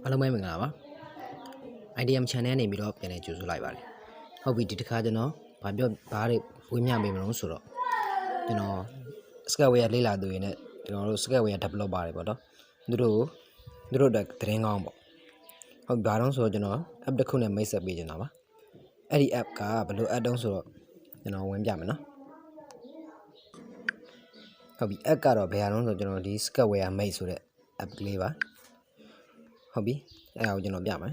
အားလုံးပဲမင်္ဂလာပါ IDM channel နေပြီးတော့ပြန်လည်ကြိုဆိုလိုက်ပါတယ်ဟုတ်ပြီဒီတစ်ခါကျွန်တော်ဘာတွေဝေးမျှပေးမလို့ဆိုတော့ကျွန်တော် Sketchware လေ့လာသူတွေနဲ့ကျွန်တော်တို့ Sketchware develop ပါတယ်ပေါ့နော်သူတို့သတင်းကောင်းပေါ့ဟုတ်ဘာတော့ဆိုတော့ကျွန်တော် app တစ်ခုနဲ့မိတ်ဆက်ပေးချင်တာပါအဲ့ဒီ app ကဘယ်လို app တုံးဆိုတော့ကျွန်တော်ဝင်ပြမယ်နော်ဟုတ်ပြီ app ကတော့ဘယ်ဟာတုံးဆိုတော့ကျွန်တော်ဒီ Sketchware Mate ဆိုတဲ့ app ကလေးပါဟုတ်ပြီအဲ့ဒါကိုကျွန်တော်ပြမယ်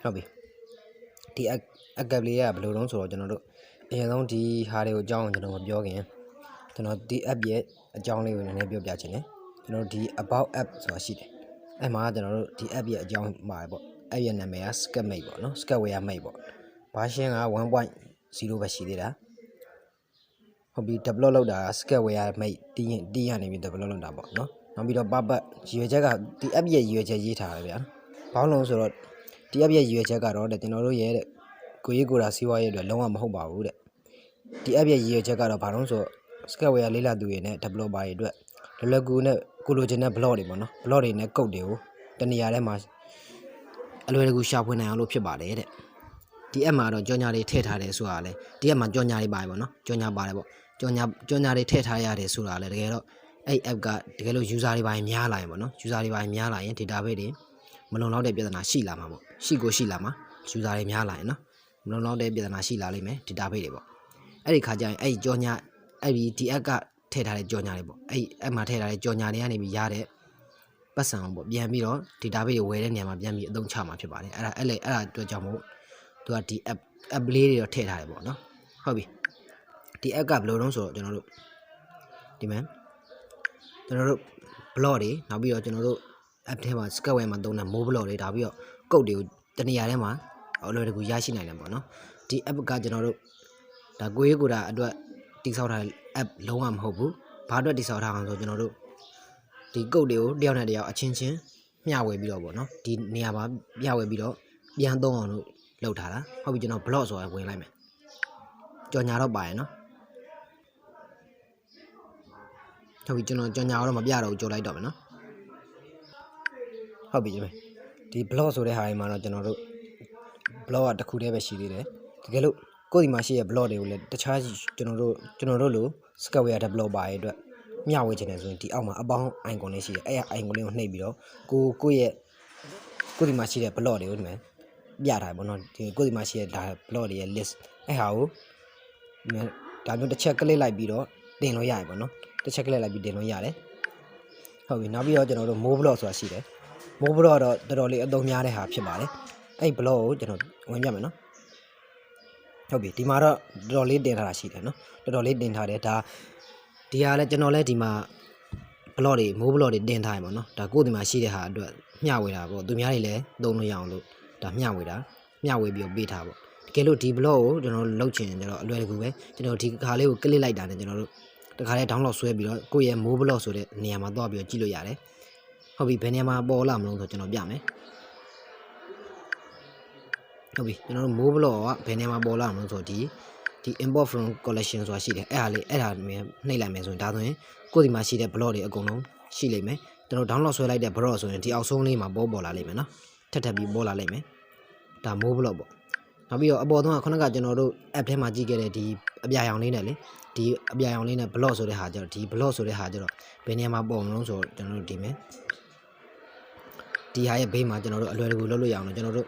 ဟုတ်ပြီဒီ app ကလေးကဘယ်လိုတုံးဆိုတော့ကျွန်တော်တို့အရင်ဆုံးဒီဟာတွေကိုအကြောင်းကျွန်တော်မပြောခင်ကျွန်တော်ဒီ app ရဲ့အကြောင်းလေးကိုနည်းနည်းပြောပြချင်တယ်ကျွန်တော်ဒီ about app ဆိုတာရှိတယ်အဲ့မှာကျွန်တော်တို့ဒီ app ရဲ့အကြောင်းပါတယ်ပေါ့အဲ့ရဲ့နာမည်က Sketchware Mate ပေါ့နော် Sketchware Mate ပေါ့ version က 1.0 ပဲရှိသေးတာဟုတ်ပြီ develop လုပ်တာ Sketchware Mate တီးရနေပြီး develop လုပ်တာပေါ့နော်နောက်ပြီးတော့ purpose ရည်ရွယ်ချက်ကဒီ app ရဲ့ရည်ရွယ်ချက်ရေးထားတယ်ဗျာဘာလို့လဲဆိုတော့ဒီ app ရဲ့ရည်ရွယ်ချက်ကတော့ကျွန်တော်တို့ရဲ့ကိုရေးကိုတာစီးပွားရေးအတွက်လုံးဝမဟုတ်ပါဘူးတဲ့ဒီ app ရဲ့ရည်ရွယ်ချက်ကတော့ဘာလို့ဆိုတော့ Sketchware လေ့လာသူတွေနဲ့ developer တွေအတွက်လွယ်ကူနဲ့ကိုလိုချင်တဲ့ blog တွေပေါ့နော် blog တွေနဲ့ code တွေကိုတနေရာထဲမှာအလွယ်တကူရှာဖွေနိုင်အောင်လို့ဖြစ်ပါတယ်တဲ့ဒီ app မှာတော့ကြော်ညာတွေထည့်ထားတယ်ဆိုတာလေဒီ app မှာကြော်ညာတွေပါတယ်ပေါ့နော်ကြော်ညာပါတယ်ပေါ့ကြော်ညာတွေထည့်ထားရတယ်ဆိုတာလေတကယ်တော့အဲ့ app ကတကယ်လို့ user တွေပိုင်းများလာရင်ပေါ့နော် user တွေပိုင်းများလာရင် database တွေမလုံလောက်တဲ့ပြဿနာရှိလာမှာပေါ့ရှိလာမှာ user တွေများလာရင်နော်မလုံလောက်တဲ့ပြဿနာရှိလာလိမ့်မယ် database တွေပေါ့အဲ့ဒီခါကျရင်အဲ့ကြော်ညာအဲ့ဒီ app ကထည့်ထားတဲ့ကြော်ညာတွေပေါ့အဲ့ app မှာထည့်ထားတဲ့ကြော်ညာတွေကနေပြီးရတဲ့ပတ်စံပေါ့ပြန်ပြီးတော့ database တွေဝယ်တဲ့နေရာမှာပြန်ပြီးအသုံးချမှာဖြစ်ပါတယ်အဲ့ဒါအတွက်ကြောင့်မို့သူကဒီ app လေးတွေတော့ထည့်ထားတယ်ပေါ့နော်ဟုတ်ပြီဒီ app ကဘယ်လိုလုပ်ဆိုတော့ကျွန်တော်တို့ဒီမှာကျွန်တော်တို့ blog တွေနောက်ပြီးတော့ကျွန်တော်တို့ app ထဲမှာ Sketchware မှာသုံးတဲ့ move blog တွေဒါပြီးတော့ code တွေကိုတနေရာထဲမှာအလွယ်တကူရရှိနိုင်တယ်ပေါ့နော်ဒီ app ကကျွန်တော်တို့ဒါကိုရေးကိုတာအတွက်တိစောက်ထားတဲ့ app လုံးဝမဟုတ်ဘူးဘာအတွက်တိစောက်ထားအောင်ဆိုကျွန်တော်တို့ဒီ code တွေကိုတယောက်နဲ့တယောက်အချင်းချင်းမျှဝေပြီးတော့ပေါ့နော်ဒီနေရာမှာမျှဝေပြီးတော့ပြန်သုံးအောင်လို့လုပ်ထားတာဟုတ်ပြီကျွန်တော် blog ဆိုတာဝင်လိုက်မယ်ကြော်ညာတော့ပါရယ်နော်ဟုတ်ပြီကျွန်တော်ကြော်ညာတော့မပြတော့ဘူးကြော်လိုက်တော့မယ်နော်ဟုတ်ပြီဒီ blog ဆိုတဲ့ဟာတွေမှာတော့ကျွန်တော်တို့ blog ကတစ်ခုတည်းပဲရှိသေးတယ်တကယ်လို့ကိုယ့်ဒီမှာရှိတဲ့ blog တွေကိုလည်းတခြားကျွန်တော်တို့လို Sketchware developer တွေအတွက်မျှဝေချင်တယ်ဆိုရင်ဒီအောက်မှာအပေါင်း icon လေးရှိတယ်အဲ့ icon လေးကိုနှိပ်ပြီးတော့ကိုယ့်ဒီမှာရှိတဲ့ blog တွေကိုဒီမှာပြထားပေါ့နော်ဒီကိုယ့်ဒီမှာရှိတဲ့ဒါ blog တွေရဲ့ list အဲ့ဟာကိုဒါမျိုးတစ်ချက်ကလစ်လိုက်ပြီးတော့တင်လို့ရတယ်ပေါ့နော်တစ်ချက်ကလစ်လိုက်ပြီးတင်လို့ရတယ်ဟုတ်ပြီနောက်ပြီးတော့ကျွန်တော်တို့ move blog ဆိုတာရှိတယ် move blog တော့တော်တော်လေးအသုံးများတဲ့ဟာဖြစ်ပါတယ်အဲ့ blog ကိုကျွန်တော်ဝင်ပြမယ်နော်ဟုတ်ပြီဒီမှာတော့တော်တော်လေးတင်ထားတာရှိတယ်နော်တော်တော်လေးတင်ထားတယ်ဒါဒီဟာလဲကျွန်တော်လဲဒီမှာ blog တွေ move blog တွေတင်ထားရပါတော့ဒါကိုယ်ဒီမှာရှိတဲ့ဟာအတွက်မျှဝေတာပေါ့သူများတွေလည်းသုံးလို့ရအောင်လို့ဒါမျှဝေပြီးပေးထားပေါ့တကယ်လို့ဒီ blog ကိုကျွန်တော်လုပ်ချင်ကျွန်တော်အလွယ်တကူပဲကျွန်တော်ဒီခါလေးကိုကလစ်လိုက်တာနဲ့ကျွန်တော်တို့တခါလေး download ဆွဲပြီးတော့ကိုယ့်ရဲ့ move blog ဆိုတဲ့နေရာမှာသွားပြီးတော့ကြည့်လို့ရတယ်ဟုတ်ပြီဘယ်နေရာမှာပေါ်လာမလို့ဆိုကျွန်တော်ပြမယ်ဟုတ်ပြီကျွန်တော်တို့ move blog ကဘယ်နေရာမှာပေါ်လာမလို့ဆိုဒီ import from collection ဆိုတာရှိတယ်အဲ့ဒါနှိပ်လိုက်မယ်ဆိုရင်ဒါဆိုရင်ကိုယ့်ဒီမှာရှိတဲ့ blog တွေအကုန်လုံးရှိလိမ့်မယ်ကျွန်တော် download ဆွဲလိုက်တဲ့ blog ဆိုရင်ဒီအောက်ဆုံးလေးမှာပေါ်လာလိမ့်မယ်နော်ထပ်ပြီးပေါ်လာလိမ့်မယ်ဒါ move blog ပေါ့နောက်ပြီးတော့အပေါ်ဆုံးကခုနကကျွန်တော်တို့ app ထဲမှာကြည့်ခဲ့တဲ့ဒီအပြာရောင်လေးနဲ့လေဒီအပြာရောင်လေးနဲ့ blog ဆိုတဲ့ဟာကျတော့ဒီ blog ဆိုတဲ့ဟာကျတော့ဘယ်နေရာမှာပေါ်မလို့ဆိုတော့ကျွန်တော်တို့ဒီမယ်ဒီဟာရဲ့ဘေးမှာကျွန်တော်တို့အလွယ်တကူလုပ်လို့ရအောင်လို့ကျွန်တော်တို့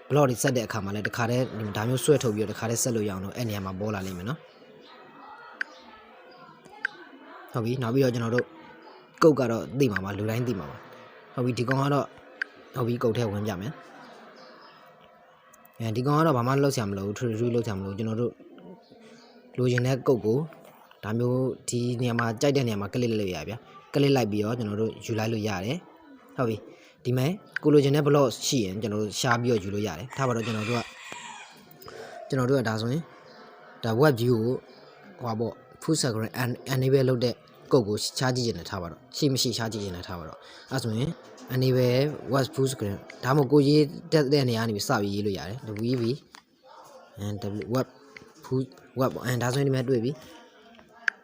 blog တွေဆက်တဲ့အခါမှာလည်းတခါတည်းဒါမျိုးဆွဲထုတ်ပြီးတော့တခါတည်းဆက်လို့ရအောင်လို့အဲ့နေရာမှာပေါ်လာလိမ့်မယ်နော်ဟုတ်ပြီနောက်ပြီးတော့ကျွန်တော်တို့ကုတ်ကတော့သိမှာပါလူတိုင်းသိမှာပါဟုတ်ပြီဒီကောင်ကတော့ဟုတ်ပြီကုတ်ထဲဝင်ပြမယ်ဒီကောင်ကတော့ဘာမှလုပ်ဆရာမလိုဘူးထူလုပ်ဆရာမလိုကျွန်တော်တို့လိုချင်တဲ့ကုတ်ကိုဒါမျိုးဒီနေရာမှာကြိုက်တဲ့နေရာမှာကလစ်လိုက်ရဗျာကလစ်လိုက်ပြီးတော့ကျွန်တော်တို့ယူလိုက်လို့ရတယ်ဟုတ်ပြီဒီမဲ့ကိုလိုချင်တဲ့ blog ရှိရင်ကျွန်တော်တို့ရှားပြီးတော့ယူလို့ရတယ်ထားပါတော့ကျွန်တော်တို့ကဒါဆိုရင်ဒါ web view ကိုဟိုပါပေါ့ full screen enable လုပ်တဲ့ကုတ်ကိုရှားကြည့်နေထားပါတော့ရှိမရှိရှားကြည့်နေထားပါတော့အဲဆိုရင် enable web full screen ဒါမှမဟုတ်ကိုရေးတဲ့နေရာကနေစပြီးရေးလို့ရတယ် web and web web and ဒါဆိုရင်ဒီမှာတွေ့ပြီ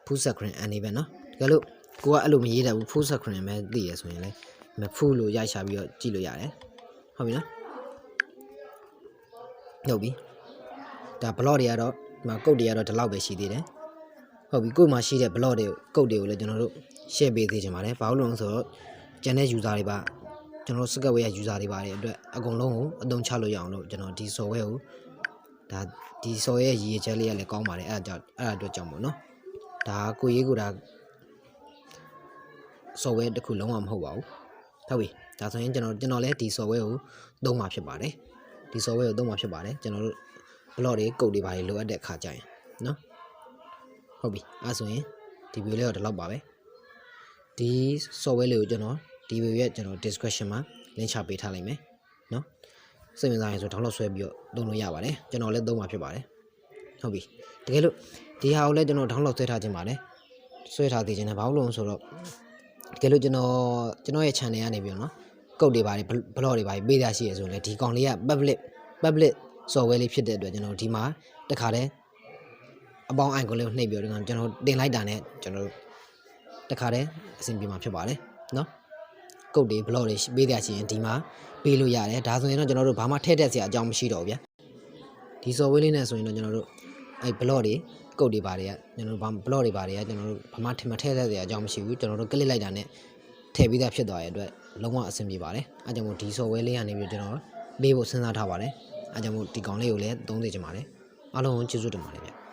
full screen အနေပဲเนาะတကယ်လို့ကိုကအဲ့လိုမရေးတတ်ဘူး full screen ပဲသိရဆိုရင်လည်းဒီမှာ full လို့ရိုက်ချပြီးတော့ကြည့်လို့ရတယ်ဟုတ်ပြီနော်ဟုတ်ပြီဒါ block တွေကတော့ဒီမှာ code တွေကတော့ဒီလောက်ပဲရှိသေးတယ်ဟုတ်ပြီကို့မှာရှိတဲ့ block တွေကို code တွေကိုလည်းကျွန်တော်တို့ share ပေးသေးချင်ပါတယ်ဘာလို့လဲဆိုတော့ကျန်တဲ့ user တွေပါကျွန်တော်တို့ Sketchware ရဲ့ user တွေပါတယ်အတွက်အကုန်လုံးကိုအသုံးချလို့ရအောင်လို့ကျွန်တော်ဒီ software ကိုဒါဒီ software ရဲ့ရည်ရွယ်ချက်လေးကလည်းကောင်းပါတယ်အဲ့ဒါအတွက်ကြောင့်ပေါ့နော်ဒါကိုရေးကိုဒါ software တစ်ခုလုံးဝမဟုတ်ပါဘူးဟုတ်ပြီဒါဆိုရင်ကျွန်တော်လည်းဒီ software ကိုသုံးမှာဖြစ်ပါတယ်ဒီ software ကိုသုံးမှာဖြစ်ပါတယ်ကျွန်တော်တို့ block တွေ code တွေပါလိုအပ်တဲ့အခါကျရင်နော်ဟုတ်ပြီအဲ့ဆိုရင်ဒီ video လေးတော့ဒီလောက်ပါပဲဒီ software လေးကိုကျွန်တော်ဒီ video ရဲ့ကျွန်တော် description မှာ link ချပေးထားလိုက်မယ်နော်စိတ်ဝင်စားရင်ဆို download ဆွဲပြီးတော့သုံးလို့ရပါတယ်ကျွန်တော်လည်းသုံးမှာဖြစ်ပါတယ်ဟုတ်ပြီတကယ်လို့ဒီဟာကိုလည်းကျွန်တော် download ဆွဲထားခြင်းပါတယ်ဆွဲထားသေးခြင်းနဲ့ဘာလို့လဲဆိုတော့တကယ်လို့ကျွန်တော်ရဲ့ channel ကနေပြီးတော့နော် code တွေပါတယ် blog တွေပါတယ်ပေးရရှိရဆိုရင်လည်းဒီကောင်လေးက public software လေးဖြစ်တဲ့အတွက်ကျွန်တော်ဒီမှာတခါတည်းအပေါင်း icon လေးကိုနှိပ်ပြီးတော့ကျွန်တော်တင်လိုက်တာနဲ့ကျွန်တော်တခါတည်းအဆင်ပြေမှာဖြစ်ပါတယ်နော် code တွေ blog တွေပေးရရှိရင်ဒီမှာပေးလို့ရတယ်ဒါဆိုရင်တော့ကျွန်တော်တို့ဘာမှထည့်တက်စရာအကြောင်းမရှိတော့ဘူးဗျာဒီ software လေးနဲ့ဆိုရင်တော့ကျွန်တော်တို့အဲ့ blog တွေ code တွေပါတယ်ကျွန်တော်တို့ blog တွေပါတယ်ကျွန်တော်တို့ဘာမှထည့်တက်စရာအကြောင်းမရှိဘူးကျွန်တော်တို့ click လိုက်တာနဲ့ထည့်ပြီးသားဖြစ်သွားရဲ့အတွက်လုံးဝအဆင်ပြေပါတယ်အဲကြောင့်မို့ဒီ software လေးကနေပြီးကျွန်တော်ပေးဖို့စဉ်းစားထားပါတယ်အဲကြောင့်မို့ဒီကောင်လေးကိုလည်းသုံးသိချင်ပါတယ်အားလုံးကိုကျေးဇူးတင်ပါတယ်ဗျ